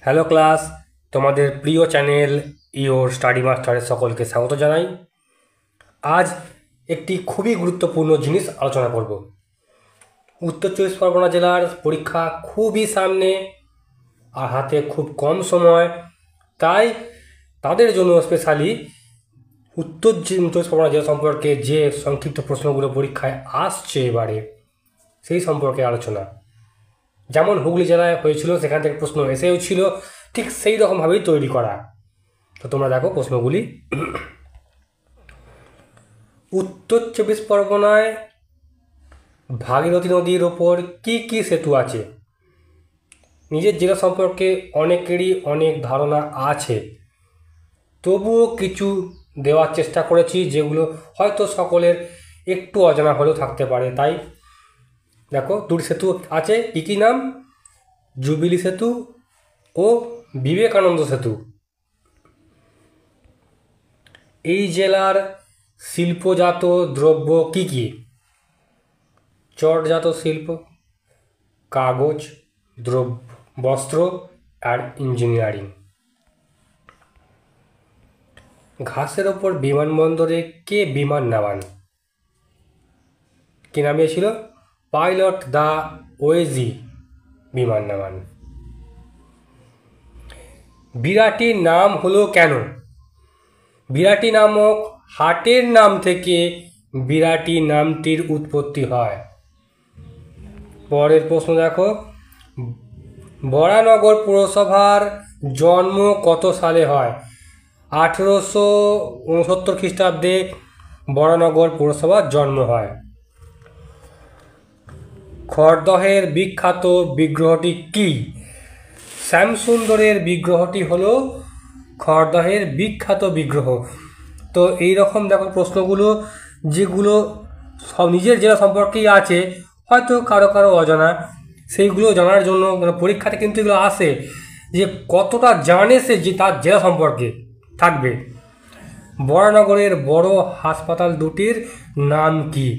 Hello class, তোমাদের প্রিয় channel your study মাস্টারের সকলকে স্বাগত জানাই। আজ একটি খুবই গুরুত্বপূর্ণ জিনিস আলোচনা করব। উত্তর চব্বিশ পরগনা জেলার পরীক্ষা খুবই সামনে আর হাতে খুব কম সময়, তাই তাদের জন্য স্পেশালি উত্তর চব্বিশ পরগনা জেলা সম্পর্কে যে সংক্ষিপ্ত প্রশ্নগুলো পরীক্ষায় আসছে এবারে সেই সম্পর্কে আলোচনা। যেমন হুগলি জেলায় হয়েছিল, সেখান থেকে প্রশ্ন এসেও ছিল, ঠিক সেই রকমভাবেই তৈরি করা। তো তোমরা দেখো প্রশ্নগুলি। উত্তর চব্বিশ পরগনায় ভাগীরথী নদীর ওপর কি কি সেতু আছে? নিজের জেলা সম্পর্কে অনেকেরই অনেক ধারণা আছে, তবুও কিছু দেওয়ার চেষ্টা করেছি যেগুলো হয়তো সকলের একটু অজানা হলেও থাকতে পারে। তাই দেখো, দুটি সেতু আছে। কী কী নাম? জুবিলি সেতু ও বিবেকানন্দ সেতু। এই জেলার শিল্পজাত দ্রব্য কি কি? চটজাত শিল্প, কাগজ, বস্ত্র আর ইঞ্জিনিয়ারিং। ঘাসের ওপর বিমানবন্দরে কে বিমান নামান? কি নামিয়েছিল? পাইলট দা ওয়েজি বিমান নামান। বিরাটির নাম হলো কেন? বিরাটি নামক হাটের নাম থেকে বিরাটি নামটির উৎপত্তি হয়। পরের প্রশ্ন দেখো, বরানগর পৌরসভার জন্ম কত সালে হয়? 1869 খ্রিস্টাব্দে বরানগর পৌরসভার জন্ম হয়। খড়দহের বিখ্যাত বিগ্রহটি কি? শ্যামসুন্দরের বিগ্রহটি হলো খড়দহের বিখ্যাত বিগ্রহ। তো এই রকম দেখো প্রশ্নগুলো, যেগুলো সব নিজের জেলা সম্পর্কেই আছে, হয়তো কারো কারো অজানা, সেইগুলো জানার জন্য পরীক্ষাতে কিন্তু এগুলো আসে যে কতটা জানে সে যে তার জেলা সম্পর্কে থাকবে। বরানগরের বড় হাসপাতাল দুটির নাম কি?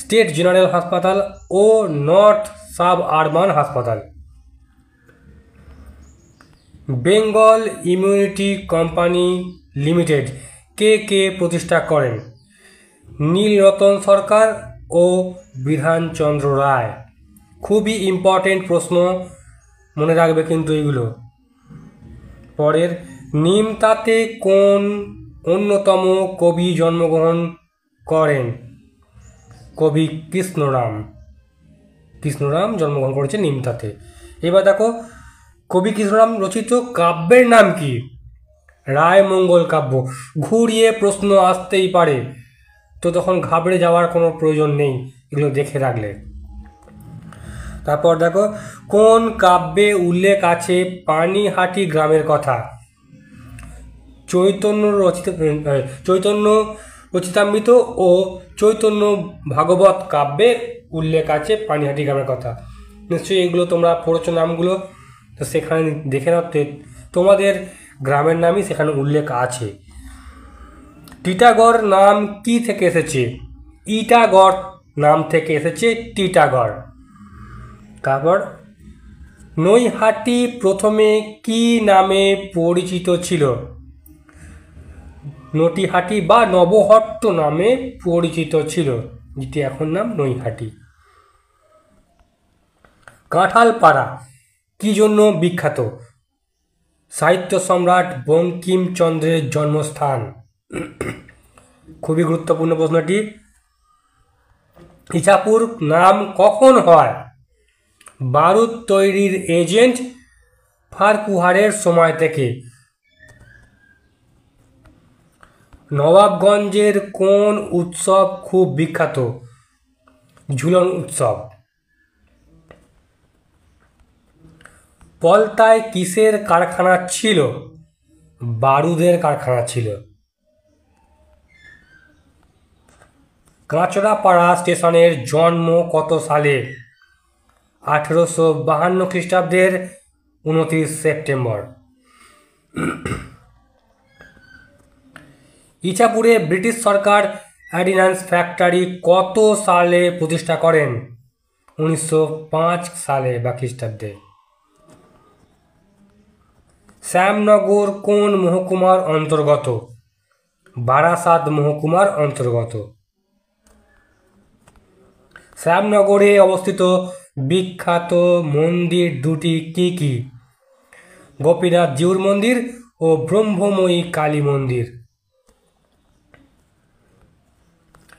স্টেট জেনারেল হাসপাতাল ও নর্থ সাব আরবান হাসপাতাল। বেঙ্গল ইমিউনিটি কোম্পানি লিমিটেড কে কে প্রতিষ্ঠা করেন? নীলরতন সরকার ও বিধানচন্দ্র রায়। খুবই ইম্পর্টেন্ট প্রশ্ন, মনে রাখবে কিন্তু এগুলো। পরের, নিমতাতে কোন অন্যতম কবি জন্মগ্রহণ করেন? কবি কৃষ্ণরাম। কৃষ্ণরাম জন্মগ্রহণ করেছে নিমতাতে। এবার দেখো, কবি কৃষ্ণরাম রচিত কাব্যের নাম কি? রায়মঙ্গল কাব্য। ঘুরিয়ে প্রশ্ন আসতেই পারে, তো তখন ঘাবড়ে যাওয়ার কোনো প্রয়োজন নেই, এগুলো দেখে রাখলে। তারপর দেখো, কোন কাব্যে উল্লেখ আছে পানিহাটি গ্রামের কথা? চৈতন্য রচিতামৃত ও চৈতন্য ভাগবত কাব্যে উল্লেখ আছে পানিহাটি গ্রামের কথা। নিশ্চয়ই এগুলো তোমরা পড়েছো নামগুলো, তো সেখানে দেখে নাও তোমাদের গ্রামের নামই সেখানে উল্লেখ আছে। টিটাগড় নাম কি থেকে এসেছে? ইটাগড় নাম থেকে এসেছে টিটাগড়। তারপর, নৈহাটি প্রথমে কি নামে পরিচিত ছিল? নটিহাটি বা নবহট্ট নামে পরিচিত ছিল, যেটি এখন নাম নৈহাটি। কাঁঠালপাড়া কি জন্য বিখ্যাত? সাহিত্য সম্রাট বঙ্কিমচন্দ্রের জন্মস্থান। খুবই গুরুত্বপূর্ণ প্রশ্নটি। ইছাপুর নাম কখন হয়? বারুদ তৈরির এজেন্ট ফারকুহারের সময় থেকে। নবাবগঞ্জের কোন উৎসব খুব বিখ্যাত? ঝুলন উৎসব। পলতায় কিসের কারখানা ছিল? বারুদের কারখানা ছিল। কাঁচরাপাড়া স্টেশনের জন্ম কত সালে? 1852 খ্রিস্টাব্দের 29 সেপ্টেম্বর। ইছাপুরে ব্রিটিশ সরকার অর্ডিন্যান্স ফ্যাক্টরি কত সালে প্রতিষ্ঠা করেন? 1905 সালে বা খ্রিস্টাব্দে। শ্যামনগর কোন মহকুমার অন্তর্গত? বারাসাত মহকুমার অন্তর্গত। শ্যামনগরে অবস্থিত বিখ্যাত মন্দির দুটি কি কি? গোপীনাথ জিউর মন্দির ও ব্রহ্মময়ী কালী মন্দির।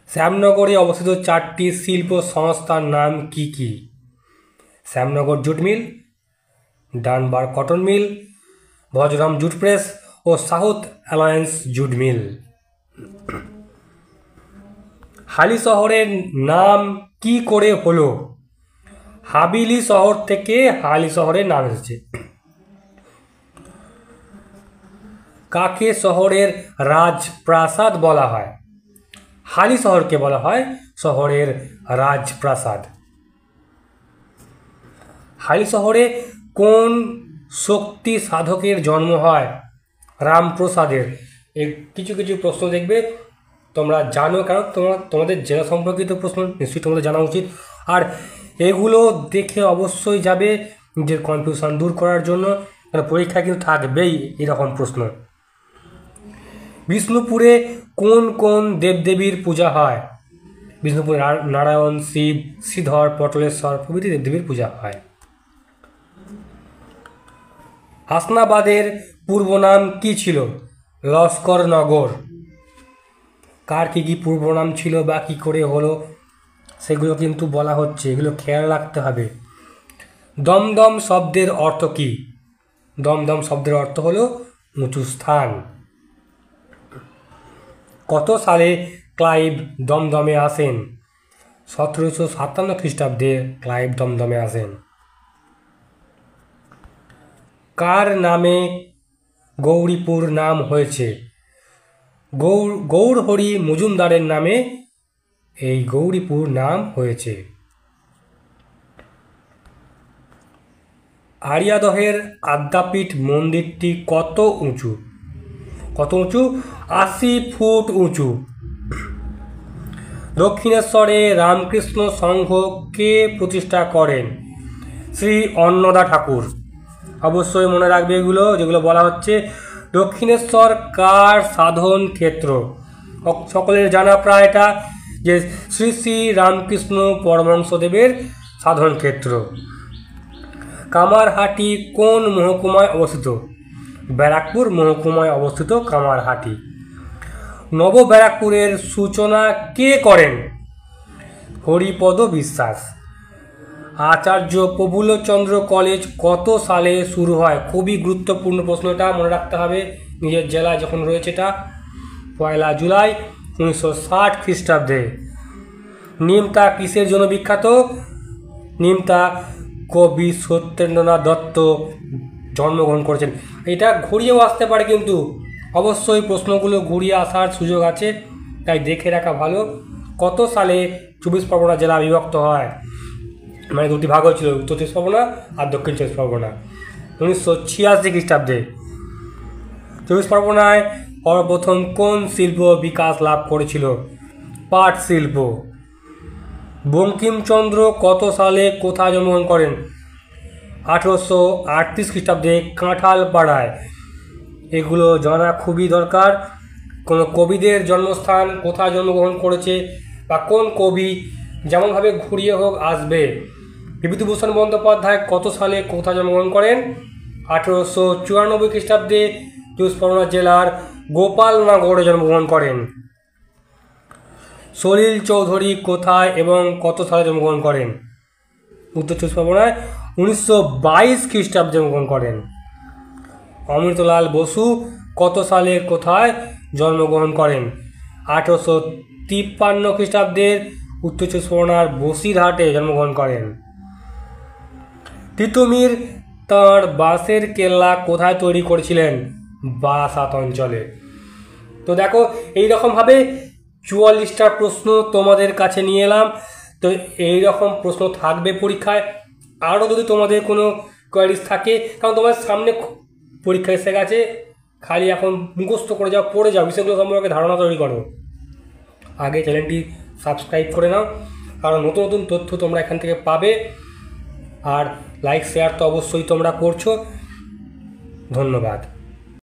শ্যামনগরে অবস্থিত 4টি শিল্প সংস্থার নাম কি কি? Shyamnagar jute mill, ডানবার cotton mill, ভজরাম jute press ও সাউথ অ্যালায়েন্স জুট মিল। হালি শহরের নাম কি করে হলো? হাবিলি শহর থেকে হালি শহরের নাম এসেছে। কাকে শহরের রাজপ্রাসাদ বলা হয়? হালি শহরকে বলা হয় শহরের রাজপ্রাসাদ। হালি শহরে কোন শক্তি সাধকের জন্ম হয়? রামপ্রসাদের। কিছু কিছু প্রশ্ন দেখবে তোমরা জানো, কারণ তোমাদের জেলা সম্পর্কিত প্রশ্ন নিশ্চয়ই তোমাদের জানা উচিত। আর এগুলো দেখে অবশ্যই যাবে নিজের কনফিউশন দূর করার জন্য, কারণ পরীক্ষা কিন্তু থাকবেই এরকম প্রশ্ন। বিষ্ণুপুরে কোন কোন দেবদেবীর পূজা হয়? বিষ্ণুপুরে নারায়ণ, শিব, শ্রীধর, পটলেশ্বর প্রভৃতি দেবদেবীর পূজা হয়। হাসনাবাদের পূর্ব নাম কি ছিল? লস্করনগর। কার কি কি পূর্ব নাম ছিল বা কি করে হলো সেগুলো কিন্তু বলা হচ্ছে, এগুলো খেয়াল রাখতে হবে। দমদম শব্দের অর্থ কি? দমদম শব্দের অর্থ হলো উঁচু স্থান। কত সালে ক্লাইভ দমদমে আসেন? 1757 খ্রিস্টাব্দে ক্লাইভ দমদমে আসেন। কার নামে গৌরীপুর নাম হয়েছে? গৌরহরি মজুমদারের নামে এই গৌরীপুর নাম হয়েছে। আরিয়াদহের আদ্যাপীঠ মন্দিরটি কত উঁচু? কত উঁচু? 80 ফুট উঁচু। দক্ষিণেশ্বরে রামকৃষ্ণ সংঘ কে প্রতিষ্ঠা করেন? শ্রী অন্নদা ঠাকুর। অবশ্যই মনে রাখবে এগুলো যেগুলো বলা হচ্ছে। দক্ষিণেশ্বর কার সাধন ক্ষেত্র? সকলের জানা প্রায় এটা, যে শ্রী শ্রী রামকৃষ্ণ পরমহংসদেবের সাধন ক্ষেত্র। কামারহাটি কোন মহকুমায় অবস্থিত? ব্যারাকপুর মহকুমায় অবস্থিত কামারহাটি। নব ব্যারাকপুরের সূচনা কে করেন? হরিপদ বিশ্বাস। আচার্য প্রফুল্লচন্দ্র কলেজ কত সালে শুরু হয়? খুবই গুরুত্বপূর্ণ প্রশ্নটা, মনে রাখতে হবে নিজের জেলায় যখন রয়েছে এটা। 1 জুলাই 1960 খ্রিস্টাব্দে। নিমতা কিসের জন্য বিখ্যাত? নিমতা কবি সত্যেন্দ্রনাথ দত্ত জন্মগ্রহণ করেছেন। এটা ঘুরিয়েও আসতে পারে, কিন্তু অবশ্যই প্রশ্নগুলো ঘুরিয়ে আসার সুযোগ আছে, তাই দেখে রাখা ভালো। কত সালে 24 পরগনা জেলা বিভক্ত হয়? মানে দুটি ভাগ হয়েছিল, উত্তর 24 পরগনা আর দক্ষিণ 24 পরগনা। 1986 খ্রিস্টাব্দে। 24 পরগনায় সর্বপ্রথম কোন শিল্প বিকাশ লাভ করেছিল? পাট শিল্প। বঙ্কিমচন্দ্র কত সালে কোথায় জন্মগ্রহণ করেন? 1838 খ্রিস্টাব্দে কাঁঠালপাড়ায়। এগুলো জানা খুবই দরকার। কোনো কবিদের জন্মস্থান কোথায় জন্মগ্রহণ করেছে বা কোন কবি, যেমনভাবে ঘুরিয়ে হোক আসবে। বিভূতিভূষণ বন্দ্যোপাধ্যায় কত সালে কোথায় জন্মগ্রহণ করেন? 1894 খ্রিস্টাব্দে 24 পরগনা জেলার গোপালনগরে জন্মগ্রহণ করেন। সলিল চৌধুরী কোথায় এবং কত সালে জন্মগ্রহণ করেন? উত্তর 24 পরগনায় 1922 খ্রিস্টাব্দে জন্মগ্রহণ করেন। অমৃতলাল বসু কত সালে কোথায় জন্মগ্রহণ করেন? 1853 খ্রিস্টাব্দের উত্তর 24 পরগনার বসিরহাটে জন্মগ্রহণ করেন। তিতুমির তাঁর বাঁশের কেল্লা কোথায় তৈরি করেছিলেন? বারাসাত অঞ্চলে। তো দেখো, এইরকমভাবে 44টা প্রশ্ন তোমাদের কাছে নিয়ে এলাম। তো এইরকম প্রশ্ন থাকবে পরীক্ষায়। আরও যদি তোমাদের কোনো কোয়ারিজ থাকে, কারণ তোমাদের সামনে পরীক্ষা এসে গেছে, খালি এখন মুখস্থ করে যাও, পড়ে যাও, বিষয়গুলো সম্পর্কে ধারণা তৈরি করো। আগে চ্যানেলটি সাবস্ক্রাইব করে নাও, কারণ নতুন নতুন তথ্য তোমরা এখান থেকে পাবে। আর লাইক শেয়ার তো অবশ্যই তোমরা করছো। ধন্যবাদ।